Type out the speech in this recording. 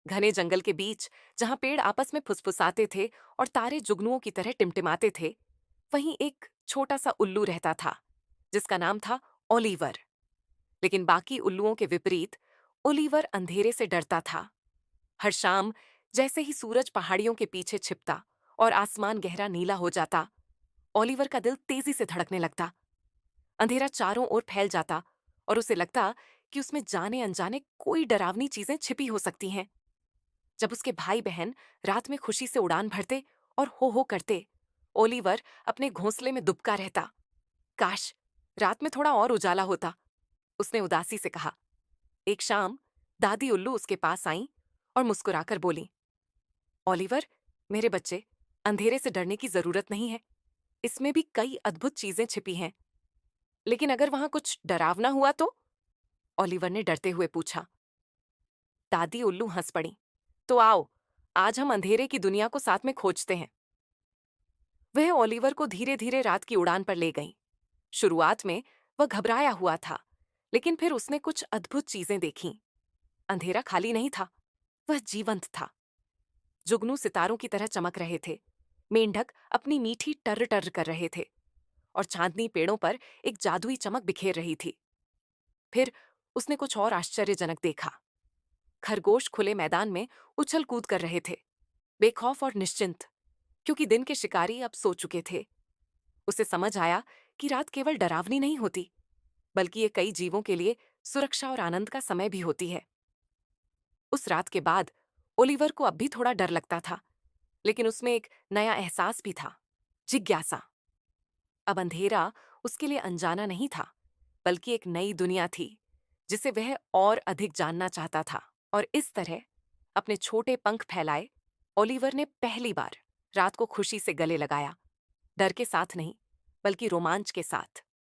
घने जंगल के बीच, जहां पेड़ आपस में फुसफुसाते थे और तारे जुगनुओं की तरह टिमटिमाते थे, वहीं एक छोटा सा उल्लू रहता था, जिसका नाम था ओलिवर। लेकिन बाकी उल्लुओं के विपरीत, ओलिवर अंधेरे से डरता था। हर शाम जैसे ही सूरज पहाड़ियों के पीछे छिपता और आसमान गहरा नीला हो जाता, ओलिवर का दिल तेजी से धड़कने लगता। अंधेरा चारों ओर फैल जाता और उसे लगता कि उसमें जाने अनजाने कोई डरावनी चीजें छिपी हो सकती हैं। जब उसके भाई बहन रात में खुशी से उड़ान भरते और हो करते, ओलिवर अपने घोंसले में दुबका रहता। काश रात में थोड़ा और उजाला होता, उसने उदासी से कहा। एक शाम दादी उल्लू उसके पास आई और मुस्कुराकर बोली, ओलिवर, मेरे बच्चे, अंधेरे से डरने की जरूरत नहीं है। इसमें भी कई अद्भुत चीजें छिपी हैं। लेकिन अगर वहां कुछ डरावना हुआ तो? ओलिवर ने डरते हुए पूछा। दादी उल्लू हंस पड़ी। तो आओ, आज हम अंधेरे की दुनिया को साथ में खोजते हैं। वह ओलिवर को धीरे धीरे रात की उड़ान पर ले गई। शुरुआत में वह घबराया हुआ था, लेकिन फिर उसने कुछ अद्भुत चीजें देखीं। अंधेरा खाली नहीं था, वह जीवंत था। जुगनू सितारों की तरह चमक रहे थे, मेंढक अपनी मीठी टर्र टर्र कर रहे थे, और चांदनी पेड़ों पर एक जादुई चमक बिखेर रही थी। फिर उसने कुछ और आश्चर्यजनक देखा। खरगोश खुले मैदान में उछल कूद कर रहे थे, बेखौफ और निश्चिंत, क्योंकि दिन के शिकारी अब सो चुके थे। उसे समझ आया कि रात केवल डरावनी नहीं होती, बल्कि ये कई जीवों के लिए सुरक्षा और आनंद का समय भी होती है। उस रात के बाद ओलिवर को अब भी थोड़ा डर लगता था, लेकिन उसमें एक नया एहसास भी था, जिज्ञासा। अब अंधेरा उसके लिए अनजाना नहीं था, बल्कि एक नई दुनिया थी, जिसे वह और अधिक जानना चाहता था। और इस तरह, अपने छोटे पंख फैलाए, ओलिवर ने पहली बार रात को खुशी से गले लगाया, डर के साथ नहीं, बल्कि रोमांच के साथ।